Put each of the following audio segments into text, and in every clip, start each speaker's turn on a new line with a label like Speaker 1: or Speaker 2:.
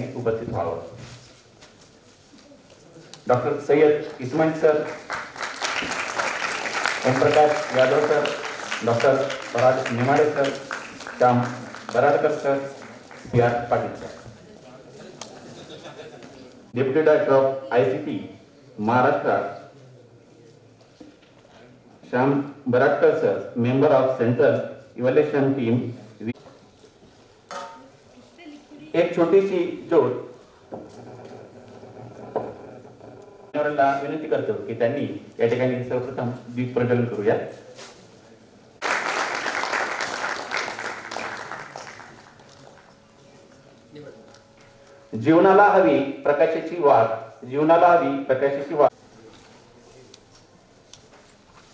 Speaker 1: त्यांनी उपस्थित व्हावं. Doctor Sayyad Ismail sir, Omprakash Yadav sir, doctor Parag Nemade sir, Shyam Baradkar sir, C R Patil sir. Deputy director of ICT Maharashtra Shyam Baradkar sir, member of central evaluation team. एक छोटीशी जोड विनंती करतो की त्यांनी या ठिकाणी सर्वप्रथम दीप प्रज्वलन करूया. जीवनाला हवी प्रकाशाची वाट, जीवनाला हवी प्रकाशाची वाट,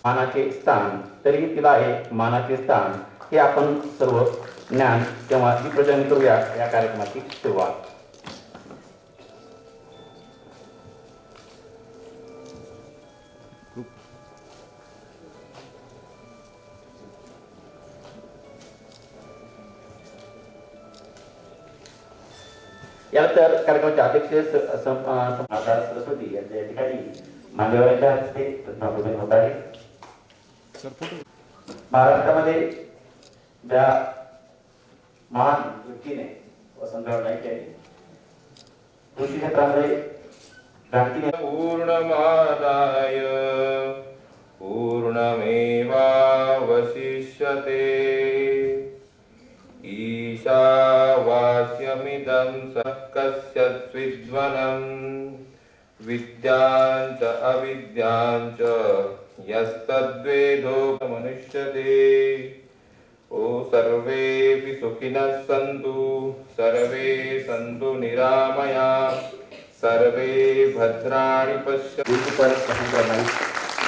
Speaker 1: मानाचे स्थान, तरीही तिला आहे मानाचे स्थान. हे आपण सर्व ज्ञान किंवा दीप प्रज्वलन करूया या कार्यक्रमाची सुरुवात. यानंतर कार्यक्रमाचे अध्यक्ष माता सरस्वती यांच्या ठिकाणी मान्यवरांच्या हस्ते प्रतिमापूजन होत आहे. महाराष्ट्रामध्ये ज्या महान व्यक्तीने वसंतराव नाईक यांनी कृषी क्षेत्रामध्ये क्रांती
Speaker 2: पूर्णमादाय पूर्णमेवावशिष्यते ईशावास्यमिदं कस्यचिद्वनं विद्याञ्च अविद्याञ्च यस्तद्वेदो मनुष्यते. ओ सर्वेऽपि सुखिनः सन्तु, सर्वे सन्तु निरामया, सर्वे भद्राणि पश्यन्तु.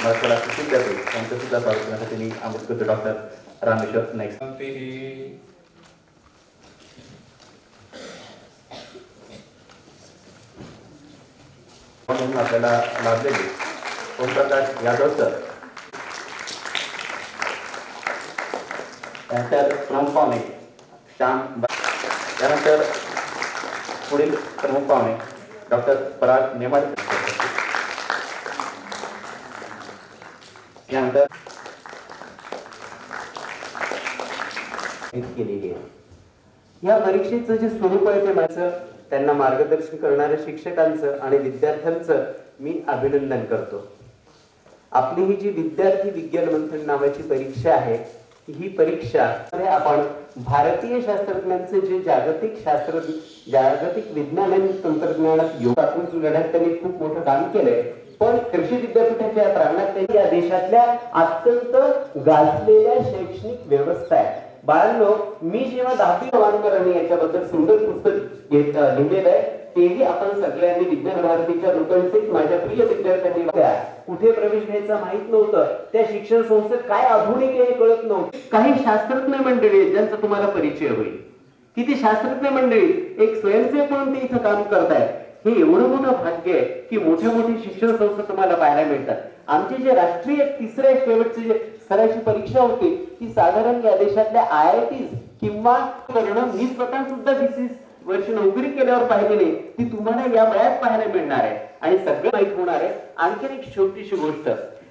Speaker 1: महत्वाला सूचित करते त्यांचं सुद्धा स्वागत करण्यासाठी मी आमंत्रित करतो डॉक्टर रामेश्वर नाईक. म्हणून आपल्याला लाभलेले ओमप्रकाश यादव सर, त्यानंतर प्रमुख पाहुणे श्याम, त्यानंतर पुढील प्रमुख पाहुणे डॉक्टर पराग नेमाडे, यानंतर केलेली आहे. या परीक्षेचं जे स्वरूप आहे ते माझं त्यांना मार्गदर्शन करणाऱ्या शिक्षकांचं आणि विद्यार्थ्यांचं मी अभिनंदन करतो. आपली ही जी विद्यार्थी विज्ञान मंथन नावाची परीक्षा आहे, ही परीक्षा आपण भारतीय शास्त्रज्ञांचे जे जागतिक विज्ञान आणि तंत्रज्ञानात योगातून लढ्यात त्यांनी खूप मोठं काम केलंय. पण कृषी विद्यापीठाच्या प्रांगणात त्यांनी या देशातल्या अत्यंत गाजलेल्या शैक्षणिक व्यवस्था आहे. बाळांनो, मी जेव्हा 10वी वानकरांनी याच्याबद्दल सुंदर पुस्तक लिहिलेलं आहे, तेही आपण सगळ्यांनी विज्ञान भारतीच्या लोकांचे माझ्या प्रिय विद्यार्थ्यांनी कुठे प्रवेश घ्यायचा माहित नव्हतं. त्या शिक्षण संस्थेत काय आधुनिक आहे हे कळत नव्हतं. काही शास्त्रज्ञ मंडळी ज्यांचा तुम्हाला परिचय होईल, की ती शास्त्रज्ञ मंडळी एक स्वयंसेवक म्हणून ते इथं काम करतायत. हे एवढं मोठं भाग्य आहे की मोठ्या मोठी शिक्षण संस्था तुम्हाला पाहायला मिळतात. आमचे जे राष्ट्रीय तिसऱ्या शेवटचे जे स्तराची परीक्षा होती, ती साधारण या देशातल्या IITs किंवा करणं मी स्वतः सुद्धा 20 वर्ष नोकरी केल्यावर पाहिलेली, ती तुम्हाला या वयात पाहायला मिळणार आहे आणि सगळं माहित होणार आहे. आणखी एक छोटीशी गोष्ट,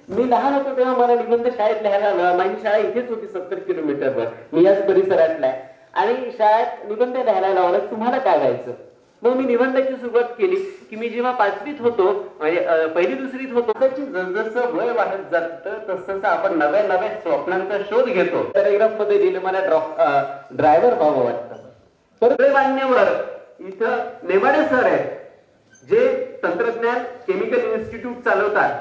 Speaker 1: मी लहान होतो तेव्हा मला निबंध शाळेत लिहायला, माझी शाळा इथेच होती 70 किलोमीटरवर, मी याच परिसरातला आहे, आणि शाळेत निबंध लिहायला लावला. तुम्हाला काय व्हायचं? मग मी निबंधाची सुरुवात केली की मी जेव्हा 5वीत होतो, म्हणजे पहिली दुसरीत होतो, त्याची जसजसं वय वाढत जातं तसं आपण नव्या नव्या स्वप्नांचा शोध घेतो. पॅरेग्राफ मध्ये लिहिलं मला ड्रायव्हर व्हावं वाटतं. तर मान्यवर इथं नेमाडे सर आहेत, जे तंत्रज्ञान केमिकल इन्स्टिट्यूट चालवतात.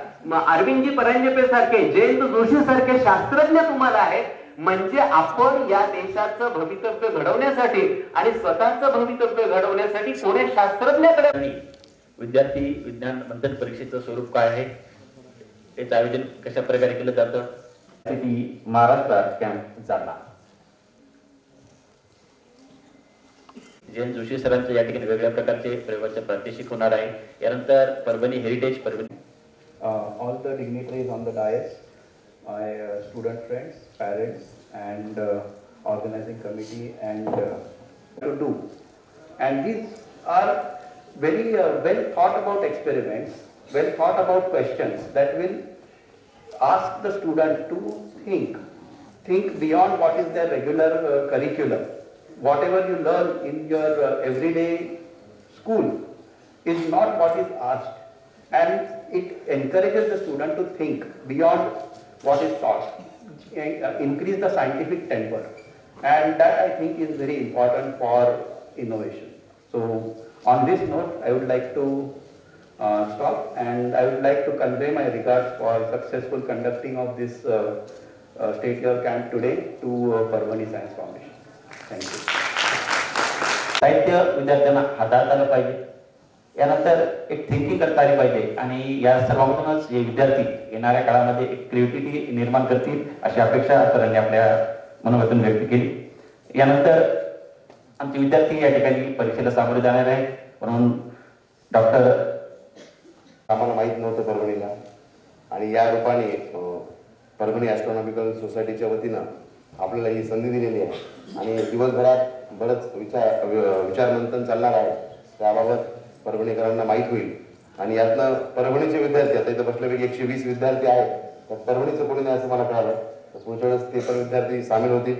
Speaker 1: अरविंदजी परांजपे सारखे, जयंत जोशी सारखे शास्त्रज्ञ तुम्हाला आहेत. म्हणजे आपण या देशाचं भवितव्य घडवण्यासाठी आणि स्वतःचं भवितव्य घडवण्यासाठी कोणी शास्त्रज्ञाकडे. विद्यार्थी विज्ञान मंथन परीक्षेचं स्वरूप काय आहे, त्याचं आयोजन कशा प्रकारे केलं जातं, महाराष्ट्रात कॅम्प झाला. जयंत जोशी सरांचं या ठिकाणी वेगवेगळ्या प्रकारचे प्रयोगाचे प्रात्यक्षिक होणार आहे. यानंतर Parbhani heritage Parbhani.
Speaker 3: All the dignitaries on the dais, my student friends, parents, and organizing committee, and to do. And these are very well thought about experiments, well thought about questions that will ask the student to think beyond what is their regular curriculum. Whatever you learn in your everyday school is not what is asked, and it encourages the student to think beyond what is taught, increase the scientific temper, and that I think is very important for innovation. So on this note, I would like to stop, and I would like to convey my regards for successful conducting of this State Year Camp today to Parvani Science Foundation. Thank you.
Speaker 4: साहित्य विद्यार्थ्यांना हाताळता आलं पाहिजे, यानंतर एक thinking करता आली पाहिजे आणि या सर्वांतूनच हे विद्यार्थी येणाऱ्या काळामध्ये एक क्रिएटिव्हिटी निर्माण करतील अशी अपेक्षा सरांनी आपल्या मनोगतून व्यक्त केली. यानंतर आमचे विद्यार्थी या ठिकाणी परीक्षेला सामोरे जाणार आहेत, म्हणून डॉक्टर
Speaker 5: आम्हाला माहीत नव्हतं परभणीला, आणि या रूपाने परभणी ॲस्ट्रॉनॉमिकल सोसायटीच्या वतीनं आपल्याला ही संधी दिलेली आहे आणि दिवसभरात बरंच विचारमंथन चालणार आहे. त्याबाबत परभणीकरांना माहीत होईल आणि यातनं परभणीचे विद्यार्थी, आता इथं बसल्यापैकी 120 विद्यार्थी आहेत, तर परभणीचं कोणी नाही असं मला कळालं. तर पुढच्या वेळेस ते पण विद्यार्थी सामील होतील.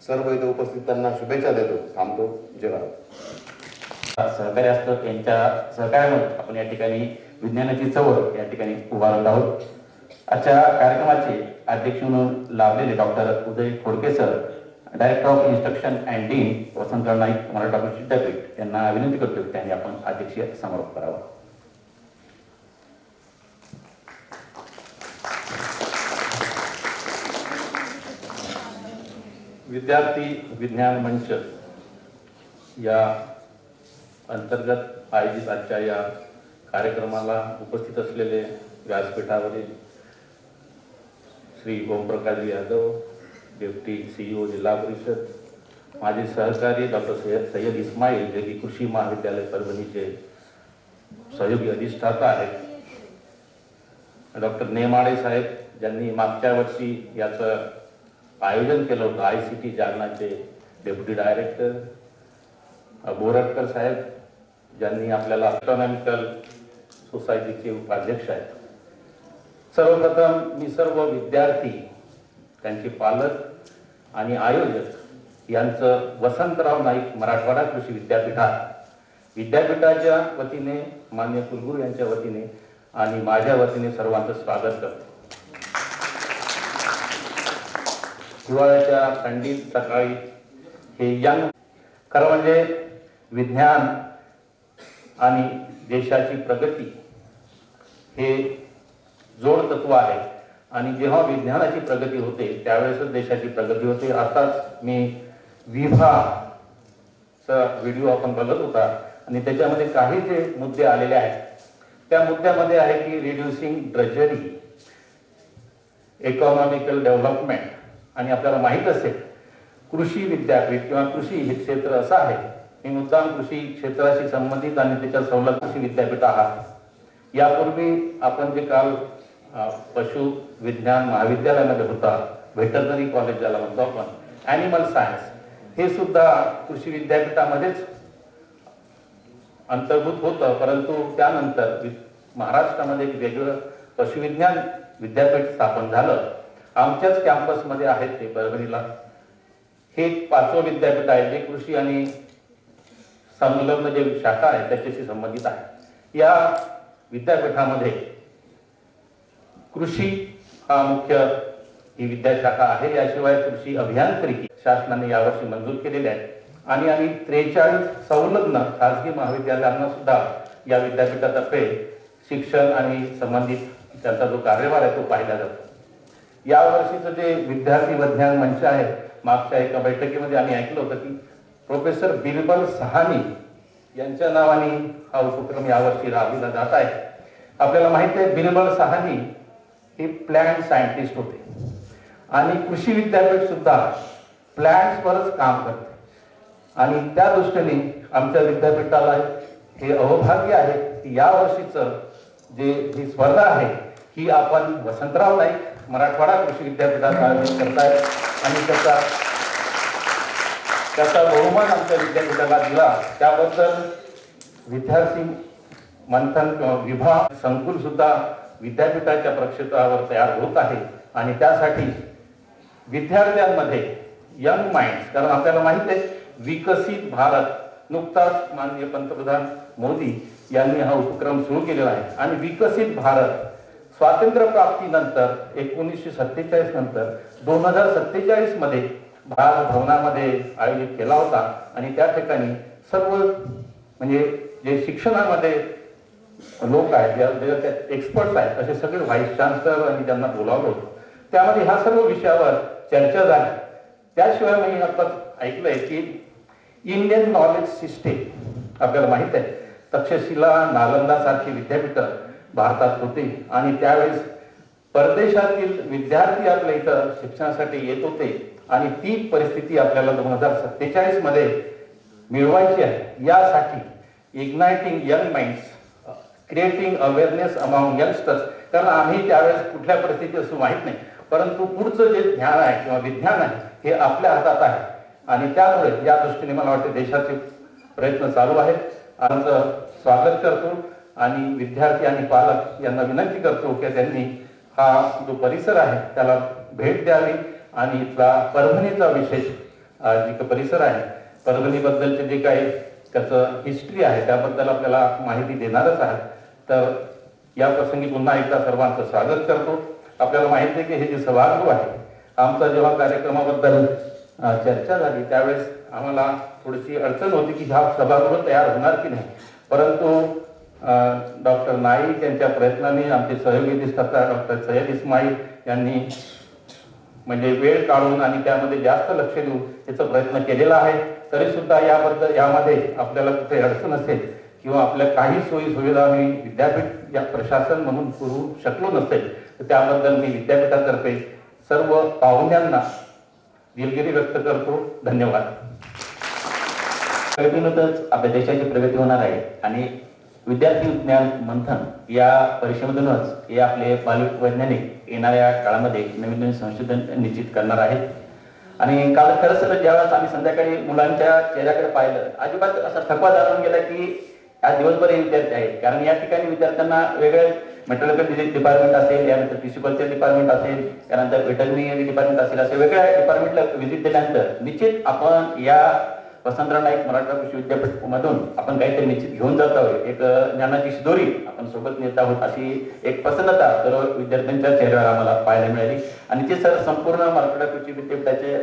Speaker 5: सर्व इथं उपस्थित त्यांना शुभेच्छा देतो. थांबतो. जय भारत.
Speaker 4: सहकारी असतं, यांच्या सहकार्यामुळे आपण या ठिकाणी विज्ञानाची चळवळ या ठिकाणी उभारत आहोत. आजच्या कार्यक्रमाचे अध्यक्ष म्हणून लाभलेले doctor Uday Khodke sir, director of instruction and dean Vasantrao Naik Marathwada विद्यापीठ यांना विनंती करतो की त्यांनी आपण अध्यक्षीय समारोप करावा.
Speaker 6: विद्यार्थी विज्ञान मंच या अंतर्गत आयोजित आजच्या या कार्यक्रमाला उपस्थित असलेले व्यासपीठावरील श्री ओमप्रकाश यादव, डेप्टी CEO जिल्हा परिषद, माझे सहकारी डॉक्टर सय्यद इस्माईल जे की कृषी महाविद्यालय परभणीचे सहयोगी अधिष्ठाता आहेत, डॉक्टर नेमाडे साहेब ज्यांनी मागच्या वर्षी याचं आयोजन केलं होतं, ICT जालनाचे डेप्युटी डायरेक्टर, बोरटकर साहेब ज्यांनी आपल्याला ॲस्ट्रॉनॉमिकल सोसायटीचे उपाध्यक्ष आहेत. सर्वप्रथम मी सर्व विद्यार्थी, त्यांचे पालक आणि आयोजक यांचं वसंतराव नाईक मराठवाडा कृषी विद्यापीठाच्या वतीने, मान्य कुलगुरू यांच्या वतीने आणि माझ्या वतीने सर्वांचं स्वागत करतो. हिवाळ्याच्या थंडीत सकाळी हे यंग, खरं म्हणजे विज्ञान आणि देशाची प्रगती हे जोड तत्व आहे आणि जेव्हा विज्ञानाची प्रगती होते त्यावेळेसच देशाची प्रगती होते. आताच मी विभाचा व्हिडिओ आपण बघत होता आणि त्याच्यामध्ये काही जे मुद्दे आलेले आहेत त्या मुद्द्यामध्ये आहे की रिड्युसिंग ड्रजरी, इकॉनॉमिकल डेव्हलपमेंट, आणि आपल्याला माहीत असेल कृषी विद्यापीठ किंवा कृषी हे क्षेत्र असं आहे, मी मुद्दाम कृषी क्षेत्राशी संबंधित आणि त्याच्या सवलत कृषी विद्यापीठ आहात. यापूर्वी आपण जे काल पशु विज्ञान महाविद्यालयामध्ये होता, व्हेटरनरी कॉलेज ज्याला म्हणतो आपण, ॲनिमल सायन्स, हे सुद्धा कृषी विद्यापीठामध्येच अंतर्भूत होतं. परंतु त्यानंतर महाराष्ट्रामध्ये एक वेगळं पशुविज्ञान विद्यापीठ स्थापन झालं. आमच्याच कॅम्पसमध्ये आहेत ते परभणीला. हे 5वं विद्यापीठ आहे जे कृषी आणि संलग्न जे शाखा आहे त्याच्याशी संबंधित आहे. या विद्यापीठामध्ये कृषी हा मुख्य ही विद्याशाखा आहे. याशिवाय कृषी अभियांत्रिकी शासनाने यावर्षी मंजूर केलेले आहे आणि आम्ही 43 संलग्न खाजगी महाविद्यालयांना सुद्धा या विद्यापीठातर्फे शिक्षण आणि संबंधित त्यांचा जो कार्यभार आहे तो पाहिला जातो. या वर्षीचं जे विद्यार्थी विज्ञान मंच आहे, मागच्या एका बैठकीमध्ये आम्ही ऐकलं होतं की प्रोफेसर बिरबल सहानी यांच्या नावाने हा उपक्रम यावर्षी राबविला जात आहे. आपल्याला माहिती आहे बिरबल सहानी हे प्लॅन्ट सायंटिस्ट होते आणि कृषी विद्यापीठ सुद्धा प्लॅन्ट्सवरच काम करते आणि त्या दृष्टीने आमच्या विद्यापीठाला हे अहोभाग्य आहे की या वर्षीचं जे ही स्पर्धा आहे ही आपण वसंतराव नाईक मराठवाडा कृषी विद्यापीठात आयोजित करताय आणि त्याचा बहुमान आमच्या विद्यापीठाला दिला त्याबद्दल विद्यार्थी मंथन किंवा विभाग संकुल सुद्धा विद्यापीठाच्या प्रक्षेत्रावर तयार होत आहे आणि त्यासाठी विद्यार्थ्यांमध्ये यंग माइंड्स, कारण आपल्याला माहित आहे विकसित भारत, नुकताच माननीय पंतप्रधान मोदी यांनी हा उपक्रम सुरू केलेला आहे आणि विकसित भारत स्वातंत्र्य प्राप्तीनंतर 1947 नंतर 2047 मध्ये भारत भवनामध्ये आयोजित केला होता आणि त्या ठिकाणी सर्व म्हणजे जे शिक्षणामध्ये लोक आहेत, जे एक्सपर्ट्स आहेत, असे सगळे व्हाईस चान्सलर आणि ज्यांना बोलावलं होतं, त्यामध्ये ह्या सर्व विषयावर चर्चा झाली. त्याशिवाय मी आता ऐकलंय की इंडियन नॉलेज सिस्टीम आपल्याला माहित आहे, तक्षशिला, नालंदा सारखी विद्यापीठं भारतात होती आणि त्यावेळेस परदेशातील विद्यार्थी आपल्या इथं शिक्षणासाठी येत होते आणि ती परिस्थिती आपल्याला 2047 मध्ये मिळवायची आहे. यासाठी igniting young minds, creating awareness among youngsters, कारण आम्ही त्यावेळेस कुठल्या परिस्थितीत असं माहीत नाही, परंतु पुढचं जे ज्ञान आहे किंवा विज्ञान आहे हे आपल्या हातात आहे आणि त्यामुळे या दृष्टीने मला वाटते देशाचे प्रयत्न चालू आहेत. आमचं स्वागत करतो आणि विद्यार्थी आणि पालक यांना विनंती करतो की त्यांनी हा जो परिसर आहे त्याला भेट द्यावी आणि इथला परभणीचा विशेष जी परिसर आहे, परभणीबद्दलचे जे काही त्याचं हिस्ट्री आहे त्याबद्दल आपल्याला माहिती देणारच आहे. तर या प्रसंगी पुन्हा एकदा सर्वांचं स्वागत करतो. आपल्याला माहिती आहे की हे जे सभागृह आहे, आमचा जेव्हा कार्यक्रमाबद्दल चर्चा झाली त्यावेळेस आम्हाला थोडीशी अडचण होती की हा सभागृह तयार होणार की नाही, परंतु डॉक्टर नाईक यांच्या प्रयत्नाने आमचे सहयोगी दिसतात डॉक्टर सय्यद इस्माईल यांनी म्हणजे वेळ काढून आणि त्यामध्ये जास्त लक्ष देऊन याचा प्रयत्न केलेला आहे. तरी सुद्धा यामध्ये आपल्याला कुठे अडचण असेल किंवा आपल्या काही सोयी सुविधा आम्ही विद्यापीठ या प्रशासन म्हणून पुरवू शकलो नसेल तर त्याबद्दल मी विद्यापीठातर्फे सर्व पाहुण्यांना दिलगिरी व्यक्त करतो. धन्यवाद.
Speaker 4: प्रगतीनंतरच आपल्या देशाची प्रगती होणार आहे आणि विद्यार्थी विज्ञान मंथन या परिषदेमधूनच हे आपले बालक वैज्ञानिक येणाऱ्या काळामध्ये नवीन नवीन संशोधन निश्चित करणार आहेत. आणि काल खरंच ज्यावेळेस आम्ही संध्याकाळी मुलांच्या चेहऱ्याकडे पाहिलं, अजिबात असा थकवा जाणून गेला की आज दिवसभर हे विद्यार्थी आहेत, कारण या ठिकाणी विद्यार्थ्यांना वेगळे मेट्रोलॉजिकल डिपार्टमेंट असेल, यानंतर टिश्यूकल्चर डिपार्टमेंट असेल, त्यानंतर वेटरनरी डिपार्टमेंट असेल, असे वेगळ्या डिपार्टमेंटला व्हिजिट दिल्यानंतर निश्चित आपण या वसंतराव नाईक मराठवाडा कृषी विद्यापीठ मधून आपण काहीतरी निश्चित घेऊन जात आहोत. एक ज्ञानाची शिदोरी आपण सोबत नेत आहोत अशी एक प्रसन्नता सर्व विद्यार्थ्यांच्या चेहऱ्यावर आम्हाला पाहायला मिळाली आणि ते सर संपूर्ण मराठवाडा कृषी विद्यापीठाचे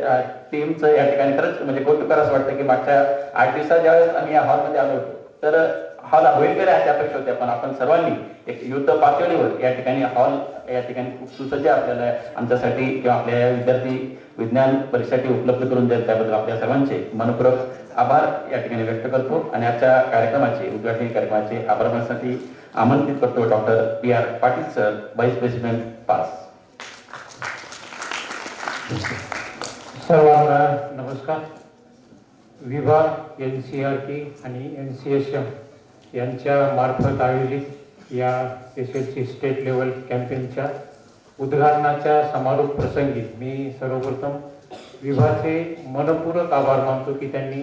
Speaker 4: टीमचं या ठिकाणी खरंच म्हणजे कौतुक असं वाटतं की मागच्या 8 दिवसात ज्यावेळेस आम्ही या हॉलमध्ये आलो होतो तर हॉल होईल का अशी अपेक्षा होती, पण आपण सर्वांनी एक युद्ध पातळीवर या ठिकाणी हॉल या ठिकाणी खूप सुसज्ज आपल्याला आमच्यासाठी किंवा आपल्या विद्यार्थी विज्ञान परीक्षेसाठी उपलब्ध करून द्याल त्याबद्दल आपल्या सर्वांचे मनपूर्वक आभार या ठिकाणी व्यक्त करतो आणि आजच्या कार्यक्रमाचे उद्घाटन कार्यक्रमाचे आभार मानण्यासाठी आमंत्रित करतो doctor PR Patil sir, vice president पास.
Speaker 7: सर्वांना नमस्कार. विभाग NCERT आणि NCSM यांच्या मार्फत आयोजित या SSLC स्टेट लेवल कॅम्पेनच्या उद्घाटनाच्या समारोप प्रसंगी मी सर्वप्रथम विभागाचे मनपूर्वक आभार मानतो की त्यांनी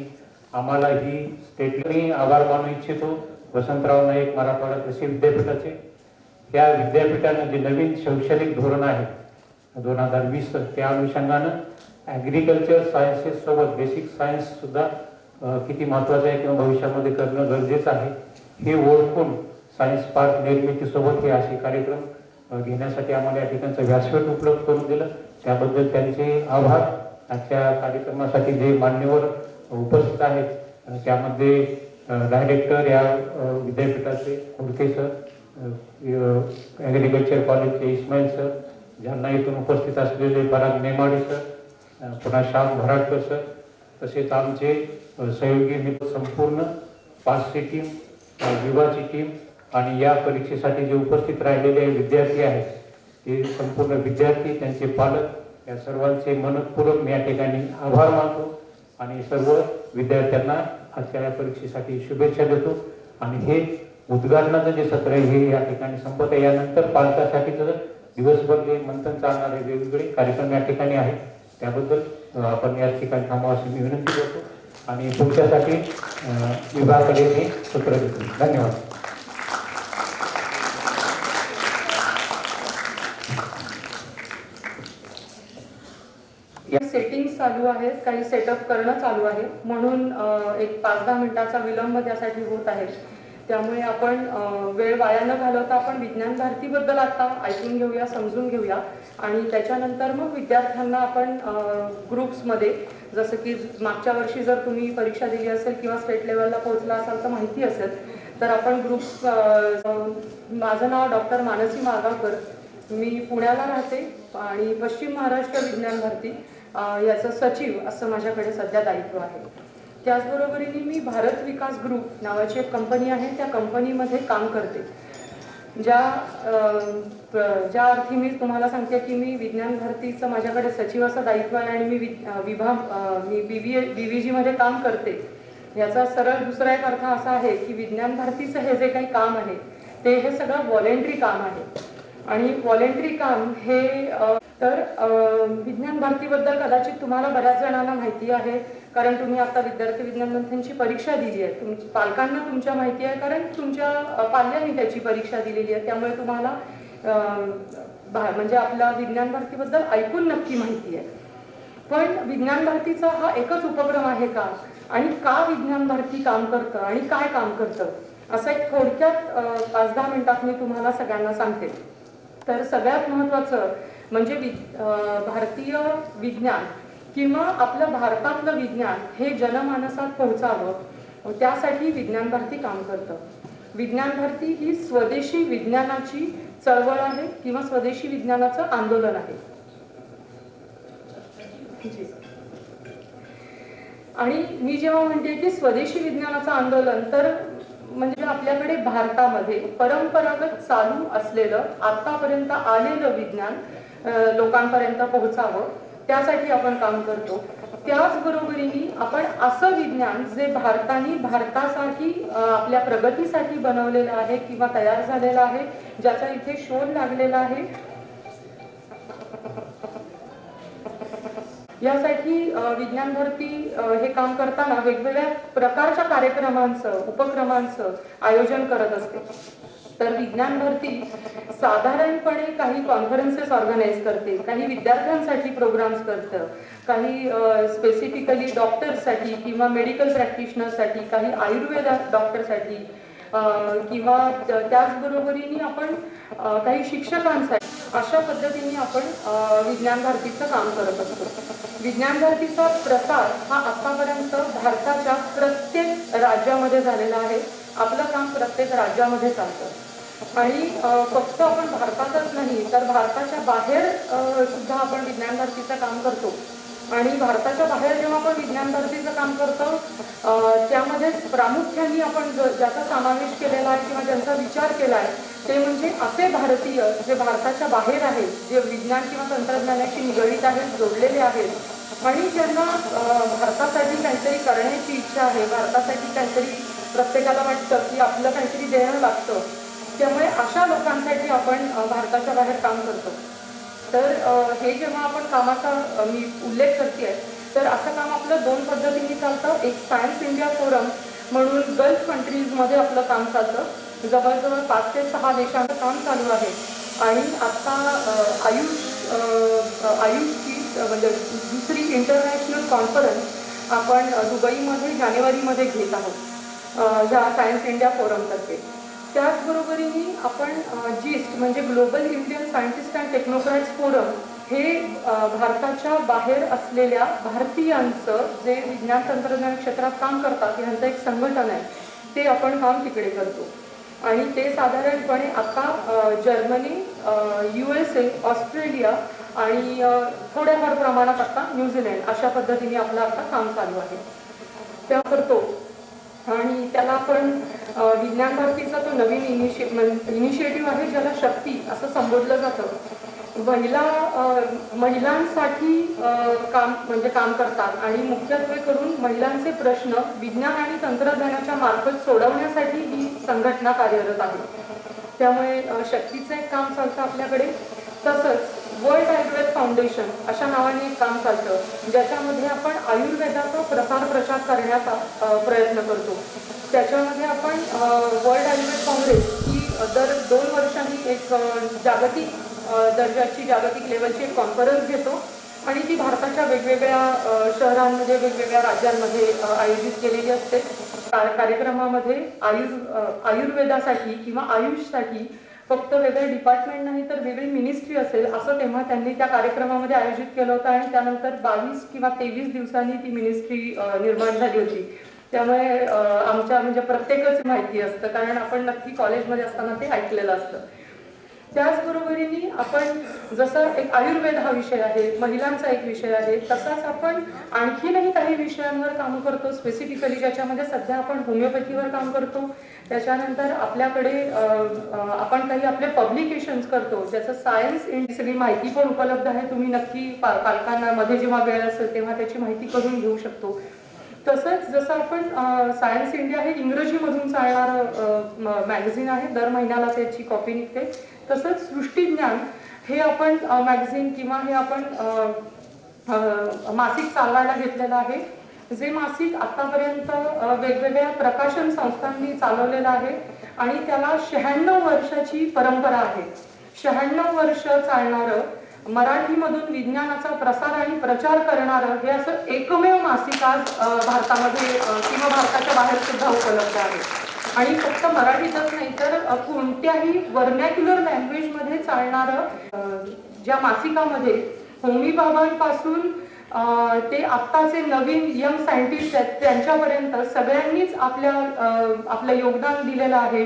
Speaker 7: आम्हाला ही स्टेटली आभार मानू इच्छितो. वसंतराव नाईक मराठवाडा कृषी विद्यापीठाचे या विद्यापीठानं जे नवीन शैक्षणिक धोरण आहे 2020 त्या अनुषंगानं ॲग्रिकल्चर सायन्सेस सोबत बेसिक सायन्स सुद्धा किती महत्त्वाचं आहे किंवा भविष्यामध्ये करणं गरजेचं आहे हे ओळखून सायन्स पार्क निर्मितीसोबत हे असे कार्यक्रम घेण्यासाठी आम्हाला या ठिकाणचं व्यासपीठ उपलब्ध करून दिलं, त्याबद्दल त्यांचे आभार. आजच्या कार्यक्रमासाठी जे मान्यवर उपस्थित आहेत त्यामध्ये डायरेक्टर या विद्यापीठाचे खुडके सर, ॲग्रिकल्चर कॉलेजचे इस्माईल सर, ज्यांना इथून उपस्थित असलेले पराग नेमाडे सर, पुन्हा श्याम भराडकर सर, तसेच आमचे सहयोगी मित्र, संपूर्ण पासची टीम, विभागाची टीम आणि या परीक्षेसाठी जे उपस्थित राहिलेले विद्यार्थी आहेत ते संपूर्ण विद्यार्थी, त्यांचे पालक या सर्वांचे मनपूर्वक मी या ठिकाणी आभार मानतो आणि सर्व विद्यार्थ्यांना आजच्या या परीक्षेसाठी शुभेच्छा देतो. आणि हे उद्घाटनाचं जे सत्र आहे हे या ठिकाणी संपत आहे. यानंतर पालकासाठीचं दिवसभर जे मंथन चालणारे वेगवेगळे कार्यक्रम या ठिकाणी आहेत त्याबद्दल आपण या ठिकाणी थांबावं अशी मी विनंती करतो. आणि तुमच्यासाठी विभागाकडे मी सूत्र देतो. धन्यवाद.
Speaker 8: सेटिंग चालू आहेत, काही सेटअप करणं चालू आहे, म्हणून एक 5-10 मिनिटाचा विलंब त्यासाठी होत आहे. त्यामुळे आपण वेळ वाया न घालवता आपण विज्ञान भारतीबद्दल आता ऐकून घेऊया, समजून घेऊया आणि त्याच्यानंतर मग विद्यार्थ्यांना आपण ग्रुप्समध्ये, जसं की मागच्या वर्षी जर तुम्ही परीक्षा दिली असेल किंवा स्टेट लेवलला पोहोचला असाल तर माहिती असेल, तर आपण ग्रुप्स, माझं नाव डॉक्टर मानसी मागावकर, मी पुण्याला राहते आणि पश्चिम महाराष्ट्र विज्ञान भारती याचं सचिव असं माझ्याकडे सध्या दायित्व आहे. त्याचबरोबरीने मी भारत विकास ग्रुप नावाची एक कंपनी आहे, त्या कंपनीमध्ये काम करते. ज्या अर्थी मी तुम्हाला सांगते की मी विज्ञान भारतीचं माझ्याकडे सचिव असं दायित्व आहे आणि मी BVG मध्ये काम करते, याचा सरळ दुसरा एक अर्थ असा आहे की विज्ञान भारतीचं हे जे काही काम आहे ते हे सगळं व्हॉलेंटरी काम आहे. आणि व्हॉलेंटरी काम हे तर विज्ञान भारतीबद्दल कदाचित तुम्हाला बऱ्याच जणांना माहिती आहे, कारण तुम्ही आता विद्यार्थी विज्ञान मंथनची परीक्षा दिली आहे. तुमच्या पालकांना तुमच्या माहिती आहे, कारण तुमच्या पाल्यांनी त्याची परीक्षा दिलेली आहे. त्यामुळे तुम्हाला म्हणजे आपल्या विज्ञान भारतीबद्दल ऐकून नक्की माहिती आहे. पण विज्ञान भारतीचा हा एकच उपक्रम आहे का, आणि का विज्ञान भारती काम करतं आणि काय काम करतं, असं एक थोडक्यात 5-10 मिनिटात मी तुम्हाला सगळ्यांना सांगते. तर सगळ्यात महत्त्वाचं म्हणजे भारतीय विज्ञान किंवा आपल्या भारतातलं विज्ञान हे जनमानसात पोहोचावं, त्यासाठी विज्ञान भारती काम करतं. विज्ञान भारती ही स्वदेशी विज्ञानाची चळवळ आहे किंवा स्वदेशी विज्ञानाचं आंदोलन आहे. आणि मी जेव्हा म्हणते की स्वदेशी विज्ञानाचं आंदोलन, तर म्हणजे आपल्याकडे भारतामध्ये परंपरागत चालू असलेलं आतापर्यंत आलेलं विज्ञान लोकांपर्यंत पोहोचावं, त्यासाठी आपण काम करतो. त्याचबरोबरीने आपण असं विज्ञान जे भारतासाठी आपल्या प्रगतीसाठी बनवलेलं आहे किंवा तयार झालेलं आहे, ज्याचा इथे शोध लागलेला आहे, यासाठी विज्ञान भारती हे काम करताना वेगवेगळ्या प्रकारच्या कार्यक्रमांचं, उपक्रमांचं आयोजन करत असते. तर विज्ञान भारती साधारणपणे काही कॉन्फरन्सेस ऑर्गनाईज करते, काही विद्यार्थ्यांसाठी प्रोग्राम्स करतं, काही स्पेसिफिकली डॉक्टर्ससाठी किंवा मेडिकल प्रॅक्टिशनर्ससाठी, काही आयुर्वेद डॉक्टरसाठी, किंवा त्याचबरोबरीने आपण काही शिक्षकांसाठी, अशा पद्धतीने आपण विज्ञान भारतीचं काम करत असतो. विज्ञान भारतीचा प्रसार हा आतापर्यंत भारताच्या प्रत्येक राज्यामध्ये झालेला आहे. आपलं काम प्रत्येक राज्यामध्ये चालतं आणि फक्त आपण भारतातच नाही तर भारताच्या बाहेर सुद्धा आपण विज्ञान भारतीचं काम करतो. आणि भारताच्या बाहेर जेव्हा आपण विज्ञान भारतीचं काम करतो, त्यामध्ये प्रामुख्याने आपण ज्याचा समावेश केलेला आहे किंवा ज्यांचा विचार केला आहे ते म्हणजे असे भारतीय जे भारताच्या बाहेर आहेत, जे विज्ञान किंवा तंत्रज्ञानाशी निगडीत आहेत, जोडलेले आहेत आणि ज्यांना भारतासाठी काहीतरी करण्याची इच्छा आहे, भारतासाठी काहीतरी प्रत्येकाला वाटतं की आपलं काहीतरी देणं लागतं. त्यामुळे अशा लोकांसाठी आपण भारताच्या बाहेर काम करतो. तर हे जेव्हा आपण कामाचा मी उल्लेख करते आहे, तर असं काम आपलं 2 पद्धतीने चालतं. एक सायन्स इंडिया फोरम म्हणून गल्फ कंट्रीजमध्ये आपलं काम चालतं. जवळजवळ 5 ते 6 देशांचं काम चालू आहे. आणि आता आयुषची म्हणजे दुसरी इंटरनॅशनल कॉन्फरन्स आपण दुबईमध्ये जानेवारीमध्ये घेत आहोत ह्या सायन्स इंडिया फोरमतर्फे. त्याचबरोबरीने आपण जिस्ट म्हणजे global Indian scientist and technocrats forum हे भारताच्या बाहेर असलेल्या भारतीयांचं जे विज्ञान तंत्रज्ञान क्षेत्रात काम करतात यांचं एक संघटन आहे, ते आपण काम तिकडे करतो. आणि ते साधारणपणे आता जर्मनी, USA, ऑस्ट्रेलिया आणि थोड्याफार प्रमाणात आता न्यूझीलंड अशा पद्धतीने आपलं आता काम चालू आहे, त्या करतो. आणि त्याला आपण विज्ञान भारतीचा तो नवीन इनिशिएटिव्ह आहे ज्याला शक्ती असं संबोधलं जातं. महिलांसाठी काम करतात आणि मुख्यत्वे करून महिलांचे प्रश्न विज्ञान आणि तंत्रज्ञानाच्या मार्फत सोडवण्यासाठी ही संघटना कार्यरत आहे. त्यामुळे शक्तीचं एक काम चालतं आपल्याकडे. तसंच वर्ल्ड आयुर्वेद फाउंडेशन अशा नावाने एक काम चालतं, ज्याच्यामध्ये आपण आयुर्वेदाचा प्रचार करण्याचा प्रयत्न करतो. त्याच्यामध्ये आपण वर्ल्ड आयुर्वेद काँग्रेस ही दर 2 वर्षांनी एक जागतिक दर्जाची जागतिक लेवलची एक कॉन्फरन्स घेतो आणि ती भारताच्या वेगवेगळ्या शहरांमध्ये वेगवेगळ्या राज्यांमध्ये आयोजित केलेली असते. कार्यक्रमामध्ये आयुर्वेदासाठी किंवा आयुषसाठी फक्त वेगळे डिपार्टमेंट नाही तर वेगळी मिनिस्ट्री असेल असं तेव्हा त्यांनी त्या कार्यक्रमामध्ये आयोजित केलं होतं आणि त्यानंतर 22 किंवा 23 दिवसांनी ती मिनिस्ट्री निर्माण झाली होती. त्यामुळे आमच्या म्हणजे प्रत्येकच माहिती असतं, कारण आपण नक्की कॉलेजमध्ये असताना ते ऐकलेलं असतं. त्याचबरोबरीने आपण जसं एक आयुर्वेद हा विषय आहे, महिलांचा एक विषय आहे, तसाच आपण आणखीनही काही विषयांवर काम करतो स्पेसिफिकली, ज्याच्यामध्ये सध्या आपण होमिओपॅथीवर काम करतो. त्याच्यानंतर आपल्याकडे आपण काही आपले पब्लिकेशन्स करतो, ज्याचं सायन्स इन सगळी माहिती पण उपलब्ध आहे. तुम्ही नक्की पालकांना मध्ये जेव्हा वेळ असेल तेव्हा त्याची माहिती करून घेऊ शकतो. तसंच जसं आपण सायन्स इंडिया हे इंग्रजीमधून चालणारं मॅगझिन आहे, दर महिन्याला त्याची कॉपी निघते. तसंच सृष्टीज्ञान हे आपण मॅगझिन किंवा हे आपण मासिक चालवायला घेतलेलं आहे, जे मासिक आतापर्यंत वेगवेगळ्या प्रकाशन संस्थांनी चालवलेलं आहे आणि त्याला 96 वर्षाची परंपरा आहे. 96 वर्ष चालणारं मराठीमधून विज्ञानाचा प्रसार आणि प्रचार करणारं हे असं एकमेव मासिक आज भारतामध्ये किंवा भारताच्या बाहेर सुद्धा उपलब्ध आहे. आणि फक्त मराठीतच नाही तर कोणत्याही वर्नॅक्युलर लँग्वेजमध्ये चालणारं ज्या मासिकामध्ये होमी बाबांपासून ते आत्ताचे नवीन यंग सायंटिस्ट आहेत त्यांच्यापर्यंत सगळ्यांनीच आपलं योगदान दिलेलं आहे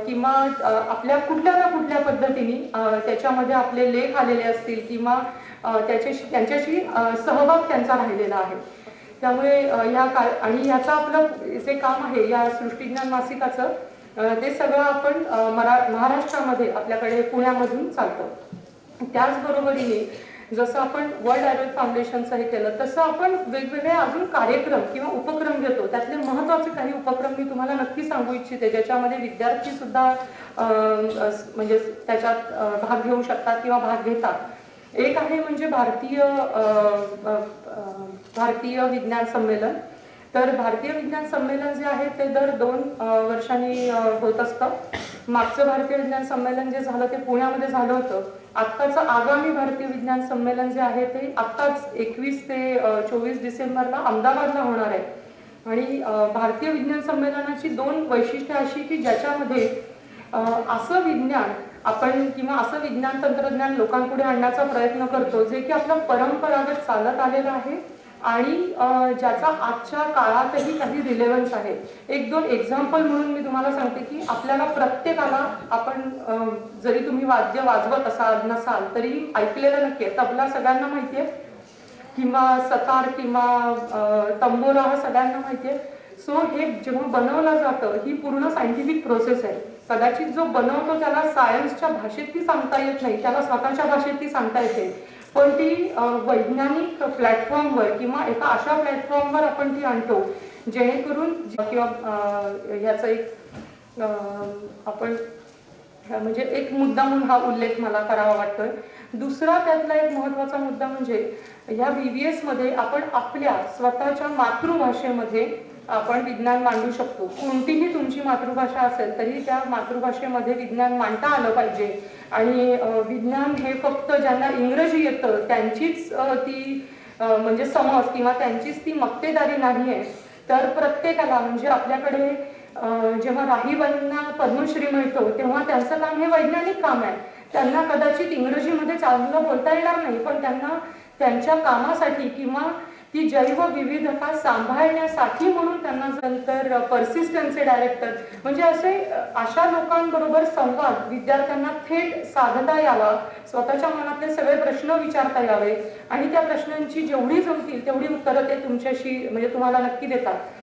Speaker 8: किंवा आपल्या कुठल्या ना कुठल्या पद्धतीने त्याच्यामध्ये आपले लेख आलेले असतील किंवा त्यांच्याशी सहभाग त्यांचा राहिलेला आहे. त्यामुळे आणि याचं आपलं जे काम आहे या सृष्टीज्ञान मासिकाचं ते सगळं आपण महाराष्ट्रामध्ये आपल्याकडे पुण्यामधून चालतं. त्याचबरोबरीने जसं आपण वर्ल्ड आयुर्वेद फाउंडेशनचं हे केलं तसं आपण वेगवेगळे अजून कार्यक्रम किंवा उपक्रम घेतो. त्यातले महत्त्वाचे काही उपक्रम मी तुम्हाला नक्की सांगू इच्छिते, ज्याच्यामध्ये विद्यार्थी सुद्धा म्हणजे त्याच्यात भाग घेऊ शकतात किंवा भाग घेतात. एक आहे म्हणजे भारतीय विज्ञान संमेलन. तर भारतीय विज्ञान संमेलन जे आहे ते दर 2 वर्षांनी होत असतं. मागचं भारतीय विज्ञान संमेलन जे झालं ते पुण्यामध्ये झालं होतं. आत्ताचं आगामी भारतीय विज्ञान संमेलन जे आहे ते आत्ताच 21 ते 24 डिसेंबरला अहमदाबादला होणार आहे. आणि भारतीय विज्ञान संमेलनाची 2 वैशिष्ट्ये अशी की ज्याच्यामध्ये असं विज्ञान आपण किंवा असं विज्ञान तंत्रज्ञान लोकांपुढे आणण्याचा प्रयत्न करतो जे की आपलं परंपरागत चालत आलेलं आहे आणि ज्याचा आजच्या काळातही काही रिलेव्हन्स आहे. 1-2 एक्झाम्पल म्हणून मी तुम्हाला सांगते की आपल्याला प्रत्येकाला आपण जरी तुम्ही वाद्य वाजवत असाल नसाल तरी ऐकलेलं नक्की आहे. तबला सगळ्यांना माहिती आहे किंवा सतार किंवा तंबोरा हा सगळ्यांना माहिती आहे. सो हे जेव्हा बनवलं जातं ही पूर्ण सायंटिफिक प्रोसेस आहे. कदाचित जो बनवतो त्याला सायन्सच्या भाषेत ती सांगता येत नाही, त्याला स्वतःच्या भाषेत ती सांगता येते, पण ती वैज्ञानिक प्लॅटफॉर्मवर किंवा एका अशा प्लॅटफॉर्मवर आपण ती आणतो जेणेकरून किंवा ह्याचं एक आपण म्हणजे एक मुद्दा म्हणून हा उल्लेख मला करावा वाटतोय. दुसरा त्यातला एक महत्त्वाचा मुद्दा म्हणजे ह्या BVS मध्ये आपण आपल्या स्वतःच्या मातृभाषेमध्ये आपण विज्ञान मांडू शकतो. कोणतीही तुमची मातृभाषा असेल तरी त्या मातृभाषेमध्ये विज्ञान मांडता आलं पाहिजे. आणि विज्ञान हे फक्त ज्यांना इंग्रजी येतं त्यांचीच ती म्हणजे समज किंवा त्यांचीच ती मक्तेदारी नाही आहे. तर प्रत्येकाला म्हणजे आपल्याकडे जेव्हा राहीबाईंना पद्मश्री मिळतो तेव्हा त्यांचं काम हे वैज्ञानिक काम आहे. त्यांना कदाचित इंग्रजीमध्ये चांगलं बोलता येणार नाही, पण त्यांना त्यांच्या कामासाठी किंवा ती जैवविविधता सांभाळण्यासाठी म्हणून त्यांना नंतर पर्सिस्टन्सचे डायरेक्टर म्हणजे अशा लोकांबरोबर संवाद विद्यार्थ्यांना थेट साधता यावा, स्वतःच्या मनातले सगळे प्रश्न विचारता यावे आणि त्या प्रश्नांची जेवढी जमतील तेवढी उत्तरं ते तुमच्याशी म्हणजे तुम्हाला नक्की देतात.